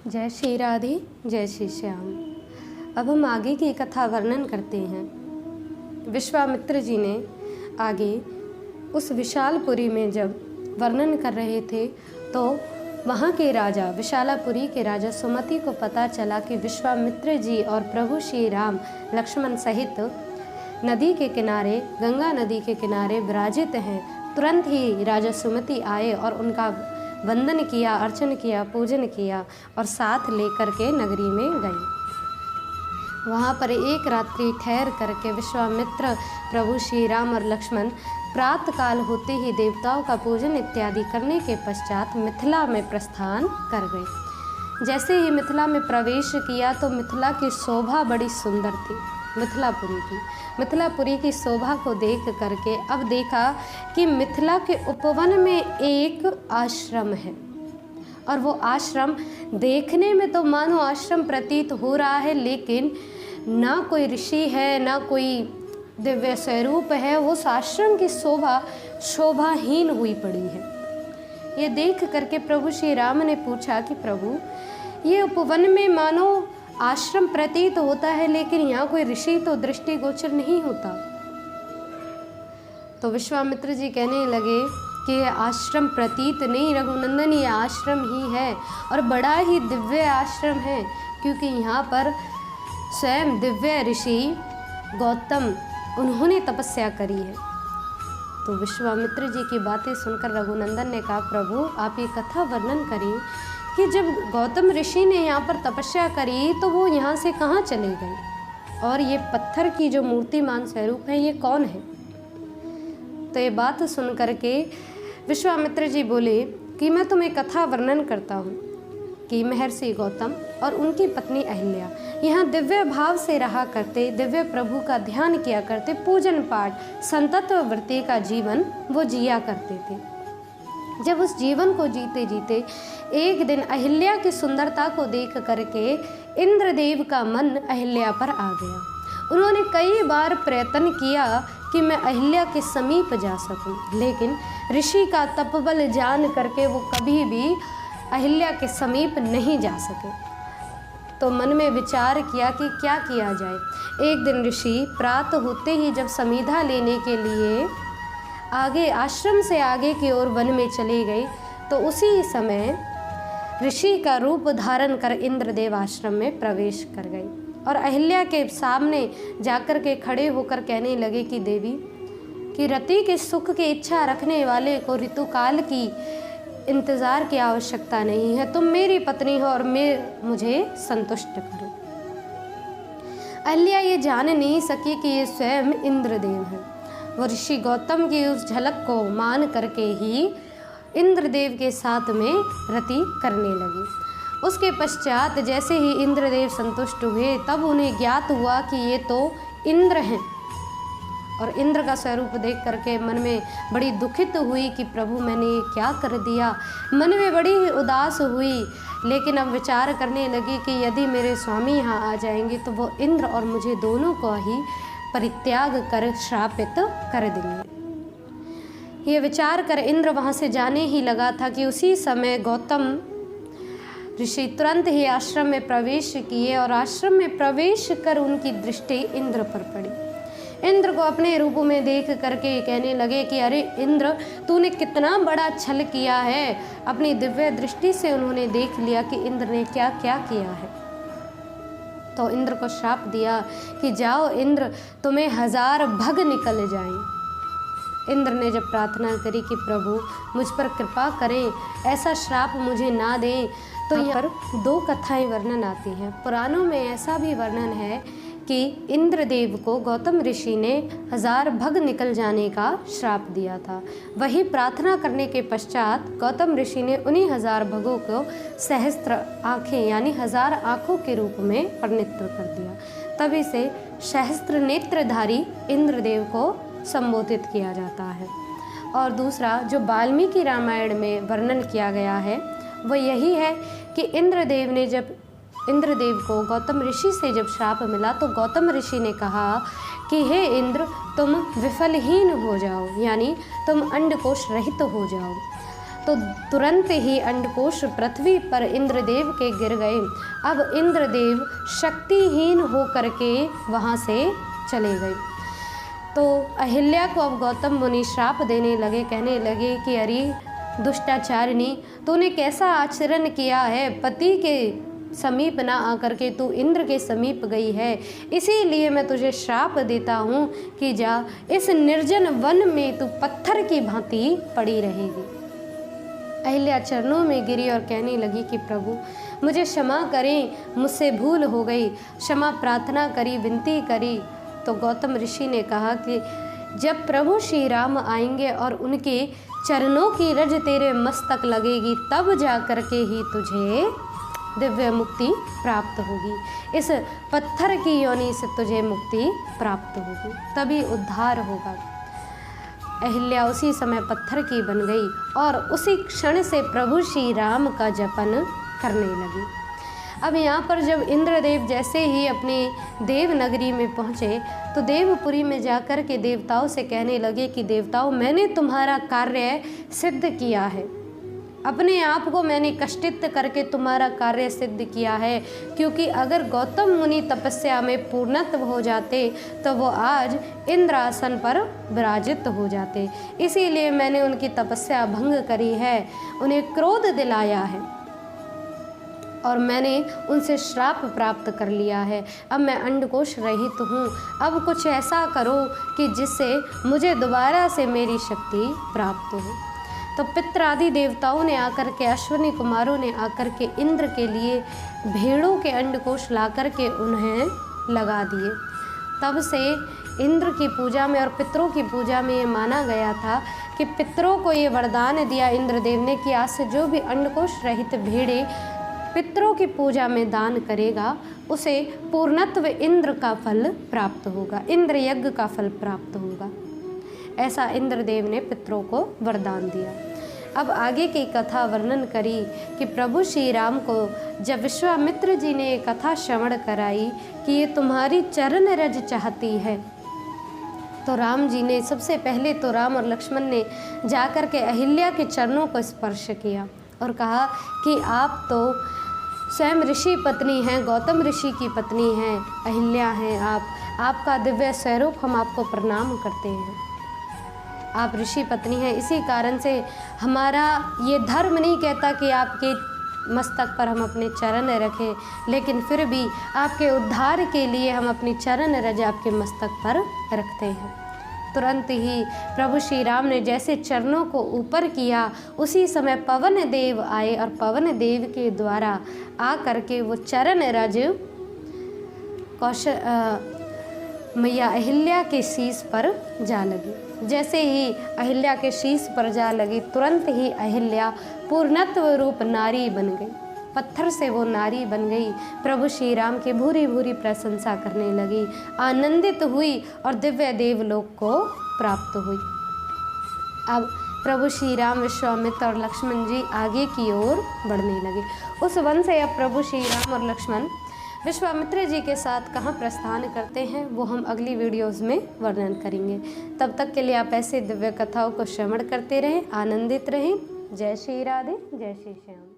जय श्री राधे, जय श्री श्याम। अब हम आगे की कथा वर्णन करते हैं। विश्वामित्र जी ने आगे उस विशालपुरी में जब वर्णन कर रहे थे तो वहाँ के राजा, विशालापुरी के राजा सुमति को पता चला कि विश्वामित्र जी और प्रभु श्री राम लक्ष्मण सहित नदी के किनारे, गंगा नदी के किनारे विराजित हैं। तुरंत ही राजा सुमति आए और उनका वंदन किया, अर्चन किया, पूजन किया और साथ लेकर के नगरी में गए। वहाँ पर एक रात्रि ठहर करके विश्वामित्र, प्रभु श्री राम और लक्ष्मण प्रातःकाल होते ही देवताओं का पूजन इत्यादि करने के पश्चात मिथिला में प्रस्थान कर गए। जैसे ही मिथिला में प्रवेश किया तो मिथिला की शोभा बड़ी सुंदर थी। मिथिलापुरी की शोभा को देख करके अब देखा कि मिथिला के उपवन में एक आश्रम है और वो आश्रम देखने में तो मानो आश्रम प्रतीत हो रहा है, लेकिन ना कोई ऋषि है, ना कोई दिव्य स्वरूप है। उस आश्रम की शोभा शोभाहीन हुई पड़ी है। ये देख करके प्रभु श्री राम ने पूछा कि प्रभु, ये उपवन में मानो आश्रम प्रतीत होता है, लेकिन यहाँ कोई ऋषि तो दृष्टिगोचर नहीं होता। तो विश्वामित्र जी कहने लगे कि ये आश्रम प्रतीत नहीं रघुनंदन, ये आश्रम ही है और बड़ा ही दिव्य आश्रम है, क्योंकि यहाँ पर स्वयं दिव्य ऋषि गौतम उन्होंने तपस्या करी है। तो विश्वामित्र जी की बातें सुनकर रघुनंदन ने कहा, प्रभु आप ये कथा वर्णन करिए कि जब गौतम ऋषि ने यहाँ पर तपस्या करी तो वो यहाँ से कहाँ चले गए, और ये पत्थर की जो मूर्तिमान स्वरूप है ये कौन है। तो ये बात सुन करके विश्वामित्र जी बोले कि मैं तुम्हें कथा वर्णन करता हूँ कि महर्षि गौतम और उनकी पत्नी अहिल्या यहाँ दिव्य भाव से रहा करते, दिव्य प्रभु का ध्यान किया करते, पूजन पाठ संतत्व वृत्ति का जीवन वो जिया करते थे। जब उस जीवन को जीते जीते एक दिन अहिल्या की सुंदरता को देख करके इंद्रदेव का मन अहिल्या पर आ गया। उन्होंने कई बार प्रयत्न किया कि मैं अहिल्या के समीप जा सकूं, लेकिन ऋषि का तपबल जान करके वो कभी भी अहिल्या के समीप नहीं जा सके। तो मन में विचार किया कि क्या किया जाए। एक दिन ऋषि प्रातः होते ही जब समीधा लेने के लिए आगे आश्रम से आगे की ओर वन में चले गए तो उसी समय ऋषि का रूप धारण कर इंद्रदेव आश्रम में प्रवेश कर गए और अहिल्या के सामने जाकर के खड़े होकर कहने लगे कि देवी, कि रति के सुख की इच्छा रखने वाले को ऋतुकाल की इंतज़ार की आवश्यकता नहीं है। तुम मेरी पत्नी हो और मुझे संतुष्ट करो। अहिल्या ये जान नहीं सकी कि ये स्वयं इंद्रदेव है। वो ऋषि गौतम की उस झलक को मान करके ही इंद्रदेव के साथ में रति करने लगी। उसके पश्चात जैसे ही इंद्रदेव संतुष्ट हुए तब उन्हें ज्ञात हुआ कि ये तो इंद्र हैं, और इंद्र का स्वरूप देख करके मन में बड़ी दुखित हुई कि प्रभु मैंने ये क्या कर दिया। मन में बड़ी उदास हुई, लेकिन अब विचार करने लगी कि यदि मेरे स्वामी यहाँ आ जाएंगे तो वो इंद्र और मुझे दोनों को ही परित्याग कर श्रापित कर देंगे। ये विचार कर इंद्र वहाँ से जाने ही लगा था कि उसी समय गौतम ऋषि तुरंत ही आश्रम में प्रवेश किए और आश्रम में प्रवेश कर उनकी दृष्टि इंद्र पर पड़ी। इंद्र को अपने रूप में देख करके कहने लगे कि अरे इंद्र, तूने कितना बड़ा छल किया है। अपनी दिव्य दृष्टि से उन्होंने देख लिया कि इंद्र ने क्या क्या किया है। तो इंद्र को श्राप दिया कि जाओ इंद्र, तुम्हें 1000 भग निकल जाएं। इंद्र ने जब प्रार्थना करी कि प्रभु मुझ पर कृपा करें, ऐसा श्राप मुझे ना दें, तो यहाँ पर 2 कथाएं वर्णन आती हैं। पुराणों में ऐसा भी वर्णन है कि इंद्रदेव को गौतम ऋषि ने 1000 भग निकल जाने का श्राप दिया था। वही प्रार्थना करने के पश्चात गौतम ऋषि ने उन्हीं 1000 भगों को सहस्त्र आँखें यानी 1000 आँखों के रूप में परिणित कर दिया। तभी से सहस्त्र नेत्रधारी इंद्रदेव को संबोधित किया जाता है। और दूसरा जो वाल्मीकि रामायण में वर्णन किया गया है वो यही है कि इंद्रदेव को गौतम ऋषि से जब श्राप मिला तो गौतम ऋषि ने कहा कि हे इंद्र, तुम विफलहीन हो जाओ, यानी तुम अंडकोश रहित हो जाओ। तो तुरंत ही अंडकोश पृथ्वी पर इंद्रदेव के गिर गए। अब इंद्रदेव शक्तिहीन होकर के वहाँ से चले गए। तो अहिल्या को अब गौतम मुनि श्राप देने लगे, कहने लगे कि अरे दुष्टाचारिणी, तूने कैसा आचरण किया है, पति के समीप ना आकर के तू इंद्र के समीप गई है, इसीलिए मैं तुझे श्राप देता हूँ कि जा इस निर्जन वन में तू पत्थर की भांति पड़ी रहेगी। अहिल्या चरणों में गिरी और कहने लगी कि प्रभु मुझे क्षमा करें, मुझसे भूल हो गई। क्षमा प्रार्थना करी, विनती करी। तो गौतम ऋषि ने कहा कि जब प्रभु श्री राम आएंगे और उनके चरणों की रज तेरे मस्तक लगेगी, तब जा कर के ही तुझे दिव्य मुक्ति प्राप्त होगी। इस पत्थर की योनि से तुझे मुक्ति प्राप्त होगी, तभी उद्धार होगा। अहिल्या उसी समय पत्थर की बन गई और उसी क्षण से प्रभु श्री राम का जपन करने लगी। अब यहाँ पर जब इंद्रदेव जैसे ही अपनी देवनगरी में पहुँचे तो देवपुरी में जाकर के देवताओं से कहने लगे कि देवताओं, मैंने तुम्हारा कार्य सिद्ध किया है, अपने आप को मैंने कष्टित करके तुम्हारा कार्य सिद्ध किया है। क्योंकि अगर गौतम मुनि तपस्या में पूर्णत्व हो जाते तो वो आज इंद्रासन पर विराजित हो जाते, इसीलिए मैंने उनकी तपस्या भंग करी है, उन्हें क्रोध दिलाया है और मैंने उनसे श्राप प्राप्त कर लिया है। अब मैं अंडकोश रहित हूँ, अब कुछ ऐसा करो कि जिससे मुझे दोबारा से मेरी शक्ति प्राप्त हो। तो पितृ आदि देवताओं ने आकर के, अश्विनी कुमारों ने आकर के इंद्र के लिए भेड़ों के अंडकोश ला कर के उन्हें लगा दिए। तब से इंद्र की पूजा में और पितरों की पूजा में ये माना गया था कि पितरों को ये वरदान दिया इंद्रदेव ने कि आज से जो भी अंडकोश रहित भेड़े पितरों की पूजा में दान करेगा उसे पूर्णत्व इंद्र का फल प्राप्त होगा, इंद्र यज्ञ का फल प्राप्त होगा। ऐसा इंद्रदेव ने पितरों को वरदान दिया। अब आगे की कथा वर्णन करी कि प्रभु श्री राम को जब विश्वामित्र जी ने कथा श्रवण कराई कि ये तुम्हारी चरण रज चाहती है, तो राम जी ने सबसे पहले तो राम और लक्ष्मण ने जाकर के अहिल्या के चरणों को स्पर्श किया और कहा कि आप तो स्वयं ऋषि पत्नी हैं, गौतम ऋषि की पत्नी हैं, अहिल्या हैं आपका दिव्य स्वरूप हम आपको प्रणाम करते हैं। आप ऋषि पत्नी हैं, इसी कारण से हमारा ये धर्म नहीं कहता कि आपके मस्तक पर हम अपने चरण रखें, लेकिन फिर भी आपके उद्धार के लिए हम अपनी चरण रज आपके मस्तक पर रखते हैं। तुरंत ही प्रभु श्री राम ने जैसे चरणों को ऊपर किया, उसी समय पवन देव आए और पवन देव के द्वारा आ करके वो चरण रज मैया अहिल्या के शीश पर जा लगी। जैसे ही अहिल्या के शीश पर जा लगी, तुरंत ही अहिल्या पूर्णत्व रूप नारी बन गई, पत्थर से वो नारी बन गई। प्रभु श्री राम की भूरी भूरी प्रशंसा करने लगी, आनंदित हुई और दिव्य देवलोक को प्राप्त हुई। अब प्रभु श्री राम, विश्वामित्र और लक्ष्मण जी आगे की ओर बढ़ने लगे। उस वन से अब प्रभु श्री राम और लक्ष्मण विश्वामित्र जी के साथ कहाँ प्रस्थान करते हैं वो हम अगली वीडियोज़ में वर्णन करेंगे। तब तक के लिए आप ऐसे दिव्य कथाओं को श्रवण करते रहें, आनंदित रहें। जय श्री राधे, जय श्री श्याम।